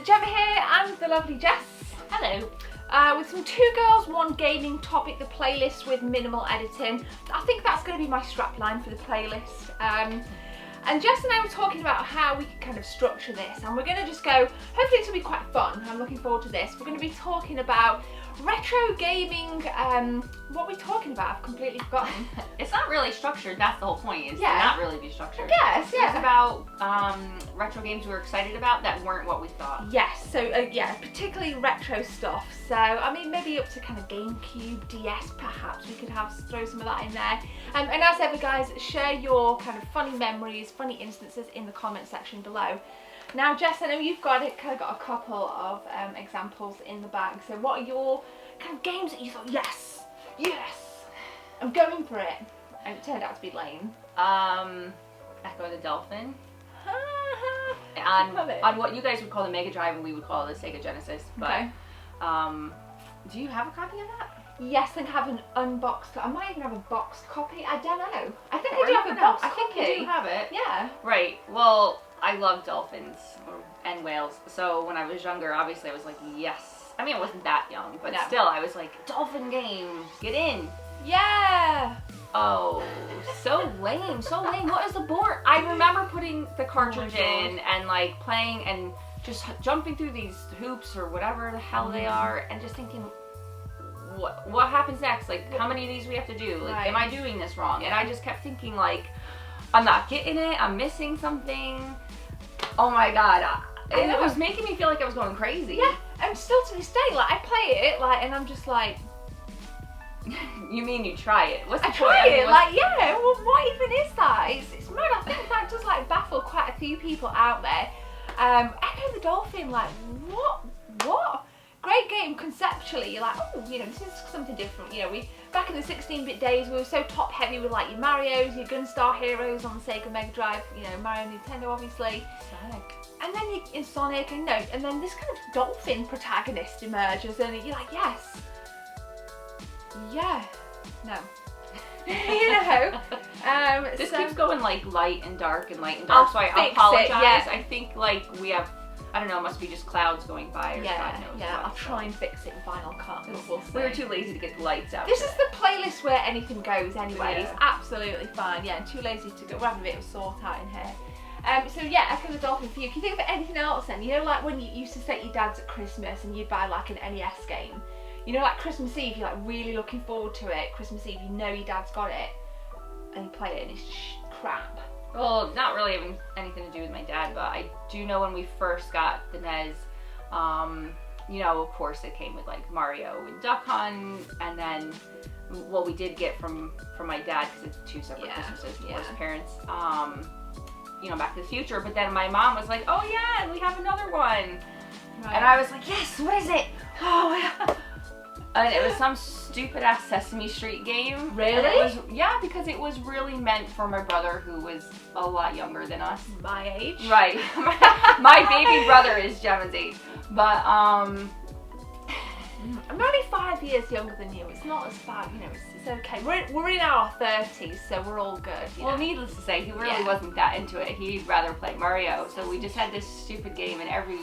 Gemma here and the lovely Jess. Hello. With some two girls, one gaming topic, the playlist with minimal editing. I think that's going to be my strapline for the playlist. And Jess and I were talking about how we can kind of structure this, and we're going to just go, hopefully it's going to be quite fun. I'm looking forward to this. We're going to be talking about retro gaming. What are we talking about? I've completely forgotten. It's not really structured, that's the whole point, is Yeah. to not really be structured. I guess, yeah. It's about retro games we were excited about that weren't what we thought. Yes, so yeah, particularly retro stuff. So, I mean, maybe up to kind of GameCube, DS perhaps, we could throw some of that in there. And as ever guys, share your kind of funny memories, funny instances in the comment section below. Now Jess, I know you've got a couple of examples in the bag, so what are your kind of games that you thought, yes, I'm going for it, and it turned out to be lame? Echo the Dolphin. on what you guys would call the Mega Drive and we would call the Sega Genesis. But, okay. Do you have a copy of that? Yes, I think I have an unboxed. I might even have a boxed copy. I don't know. I think I do have a boxed copy. I think you do have it. Yeah. Right. Well, I love dolphins and whales. So when I was younger, obviously I was like, yes. I mean, I wasn't that young, but still, I was like, dolphin game, get in. Yeah. Oh, so lame, so lame. What is the board? I remember putting the cartridge in and like playing and just jumping through these hoops or whatever the hell they are, and just thinking, what happens next? Like, how many of these we have to do? Like, am I doing this wrong? Yeah. And I just kept thinking, like, I'm not getting it. I'm missing something. Oh my god. And it was making me feel like I was going crazy. Yeah, and still to this day, like, I play it, like, and I'm just like... You mean you try it? What's the point? I try it, like, yeah, well, what even is that? It's mad. I think that does, like, baffle quite a few people out there. Echo the Dolphin, like, what? Great game conceptually. You're like, oh, you know, this is something different. You know, back in the 16-bit days, we were so top-heavy with, like, your Marios, your Gunstar Heroes on the Sega Mega Drive, you know, Mario Nintendo, obviously. Sonic. And then in Sonic, and then this kind of dolphin protagonist emerges, and you're like, yes. Yeah. No. You know. This keeps going like light and dark and light and dark, so I apologize. Yeah. I think like we have, I don't know, it must be just clouds going by or God knows what. I'll try and fix it in Final Cut. We'll see. We were too lazy to get the lights out. This is the playlist where anything goes anyway. Yeah. It's absolutely fine. Yeah, and too lazy to go. We're having a bit of a sort out in here. So yeah, Echo the Dolphin for you. Can you think of anything else then? You know, like when you used to take your dads at Christmas and you'd buy like an NES game. You know, like Christmas Eve, you're like really looking forward to it. Christmas Eve, you know your dad's got it, and you play it and it's crap. Well, not really having anything to do with my dad, but I do know when we first got the NES, you know, of course it came with like Mario and Duck Hunt, and then, well, we did get from my dad, because it's two separate Christmases for his parents, you know, Back to the Future, but then my mom was like, oh yeah, we have another one. Right. And I was like, yes, what is it? Oh yeah. And it was some stupid ass Sesame Street game. Really? Yeah, because it was really meant for my brother who was a lot younger than us. My age? Right. My baby brother is Gemma's age. But, I'm only 5 years younger than you. It's not as bad, you know, it's okay. We're in our 30s, so we're all good. Well, needless to say, he really wasn't that into it. He'd rather play Mario. So we just had this stupid game, and every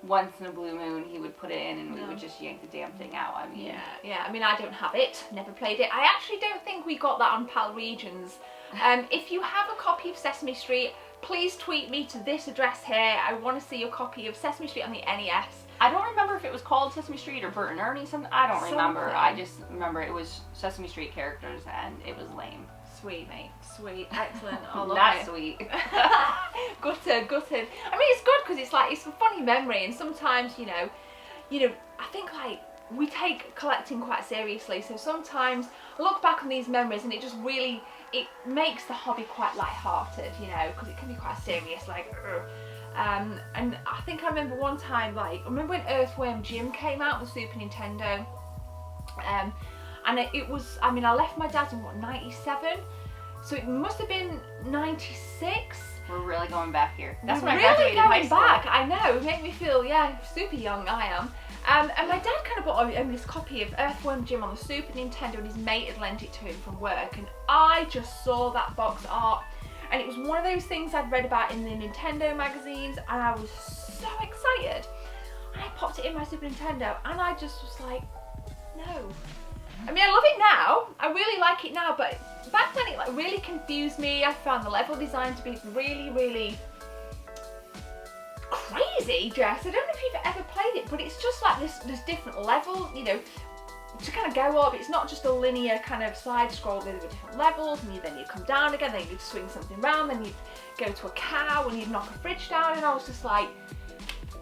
once in a blue moon he would put it in and we would just yank the damn thing out. I mean, yeah. I mean, I don't have it, never played it. I actually don't think we got that on PAL Regions. If you have a copy of Sesame Street, please tweet me to this address here. I want to see your copy of Sesame Street on the NES. I don't remember if it was called Sesame Street or Bert and Ernie something. I don't remember. I just remember it was Sesame Street characters and it was lame. Sweet, mate. Sweet. Excellent. I love Not it. Sweet. Gutted. I mean, it's good because it's like, it's a funny memory, and sometimes, you know, I think like we take collecting quite seriously, so sometimes I look back on these memories and it just really, it makes the hobby quite light-hearted, you know, because it can be quite serious, like, and I think I remember one time, like, I remember when Earthworm Jim came out on the Super Nintendo, and it was, I mean, I left my dad's in what, 97? So it must have been 96? We're really going back here. That's when I graduated high school. Back, I know, it made me feel, super young I am. And my dad kind of bought this copy of Earthworm Jim on the Super Nintendo, and his mate had lent it to him from work, and I just saw that box art, and it was one of those things I'd read about in the Nintendo magazines, and I was so excited. in my Super Nintendo, and I just was like, no. I mean, I love it now. I really like it now, but back then it like really confused me. I found the level design to be really, really crazy, Jess. I don't know if you've ever played it, but it's just like this different level, you know, to kind of go up. It's not just a linear kind of side scroll with different levels, and then you come down again, then you'd swing something around, then you'd go to a cow and you'd knock a fridge down, and I was just like,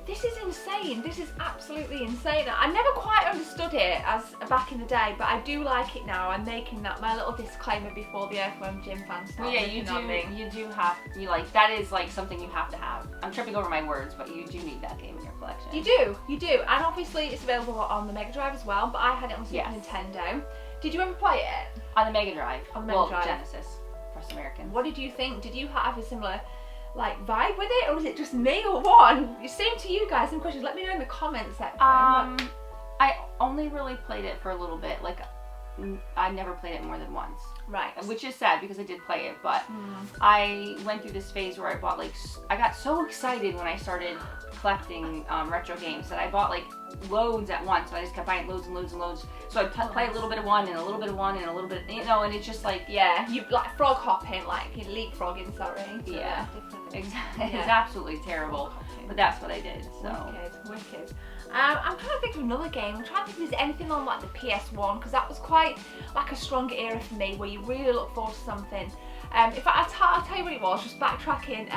this is insane. This is absolutely insane. I never quite understood it as back in the day, but I do like it now. I'm making that my little disclaimer before the Earthworm Jim fans start. Well, yeah, you do have, that is like something you have to have. I'm tripping over my words, but you do need that game in your collection. You do, and obviously it's available on the Mega Drive as well, but I had it on Super Nintendo. Did you ever play it? On the Mega Drive. On the Mega Drive. Genesis, for us Americans. What did you think? Did you have a similar like vibe with it, or was it just me or what? Same to you guys, some questions, let me know in the comments section. I only really played it for a little bit, like I never played it more than once. Right. Which is sad because I did play it, but I went through this phase where I bought like, I got so excited when I started collecting retro games that I bought like loads at once, so I just kept buying loads and loads and loads. So I'd play a little bit of one and a little bit of one and a little bit, you know, and it's just like, yeah, you like frog hopping, like you leapfrogging, sorry. Yeah, exactly. It's absolutely terrible, but that's what I did. So wicked. I'm trying to think of another game. I'm trying to think if there's anything on like the PS1, because that was quite like a strong era for me where you really look forward to something. In fact, I'll tell you what it was, just backtracking.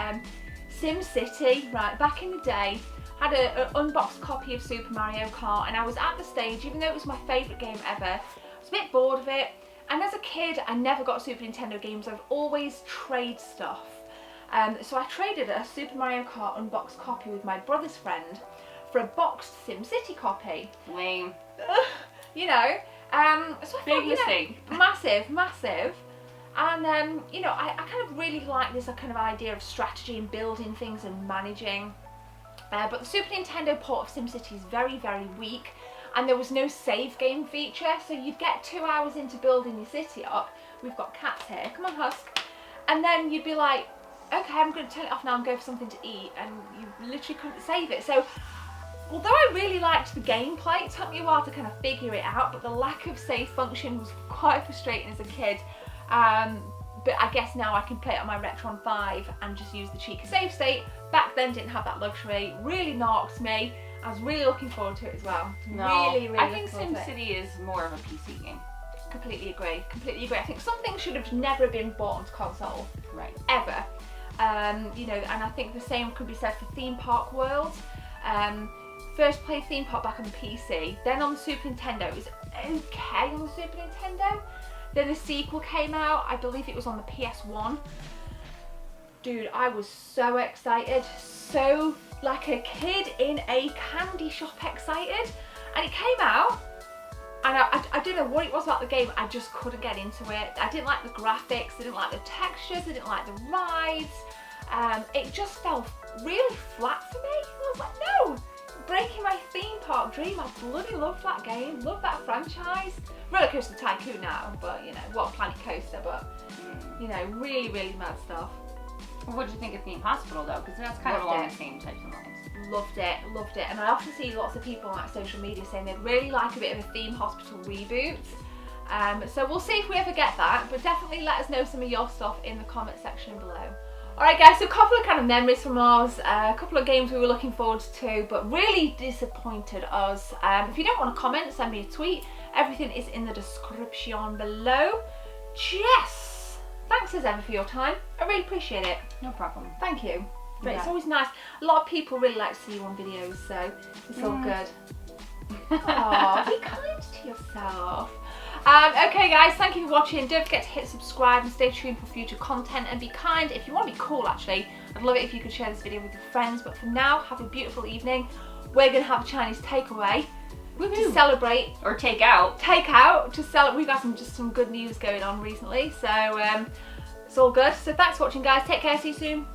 SimCity, right, back in the day, had an unboxed copy of Super Mario Kart, and I was at the stage, even though it was my favourite game ever, I was a bit bored of it. And as a kid, I never got Super Nintendo games. I've always traded stuff. So I traded a Super Mario Kart unboxed copy with my brother's friend for a boxed SimCity copy. Lame. You know, so I Big thought, mistake. You know, massive. And you know, I kind of really like this kind of idea of strategy and building things and managing. But the Super Nintendo port of SimCity is very, very weak, and there was no save game feature, so you'd get 2 hours into building your city up. We've got cats here, come on Husk. And then you'd be like, okay, I'm going to turn it off now and go for something to eat, and you literally couldn't save it. So although I really liked the gameplay, it took me a while to kind of figure it out, but the lack of save function was quite frustrating as a kid. But I guess now I can play it on my Retron 5 and just use the cheeky save state. Back then didn't have that luxury, really knocked me. I was really looking forward to it as well. No, really I think SimCity is more of a PC game. Completely agree, completely agree. I think some things should have never been bought onto console. Right. Ever. You know, and I think the same could be said for Theme Park World. First played Theme Park back on the PC, then on the Super Nintendo. It was okay on the Super Nintendo. Then the sequel came out, I believe it was on the PS1. Dude, I was so excited, so like a kid in a candy shop excited. And it came out, and I don't know what it was about the game, I just couldn't get into it. I didn't like the graphics, I didn't like the textures, I didn't like the rides. It just fell really flat for me. I was like, no! Breaking my theme park dream. I bloody loved that game, loved that franchise. Roller Coaster Tycoon now, but you know, what a Planet Coaster, but you know, really, really mad stuff. What did you think of Theme Hospital though? Because that's kind of along the same types of lines. Loved it, and I often see lots of people on like social media saying they'd really like a bit of a Theme Hospital reboot. So we'll see if we ever get that, but definitely let us know some of your stuff in the comment section below. Alright guys, so a couple of kind of memories from ours, a couple of games we were looking forward to, but really disappointed us. If you don't want to comment, send me a tweet. Everything is in the description below. Jess, thanks as ever for your time. I really appreciate it. No problem. Thank you. But it's always nice. A lot of people really like to see you on videos, so it's all good. Aww, be kind to yourself. Okay guys, thank you for watching. Don't forget to hit subscribe and stay tuned for future content, and be kind. If you want to be cool, actually, I'd love it if you could share this video with your friends. But for now, have a beautiful evening. We're going to have a Chinese takeaway to celebrate. Or take out. Take out to celebrate. We've got some good news going on recently, so it's all good. So thanks for watching guys. Take care, see you soon.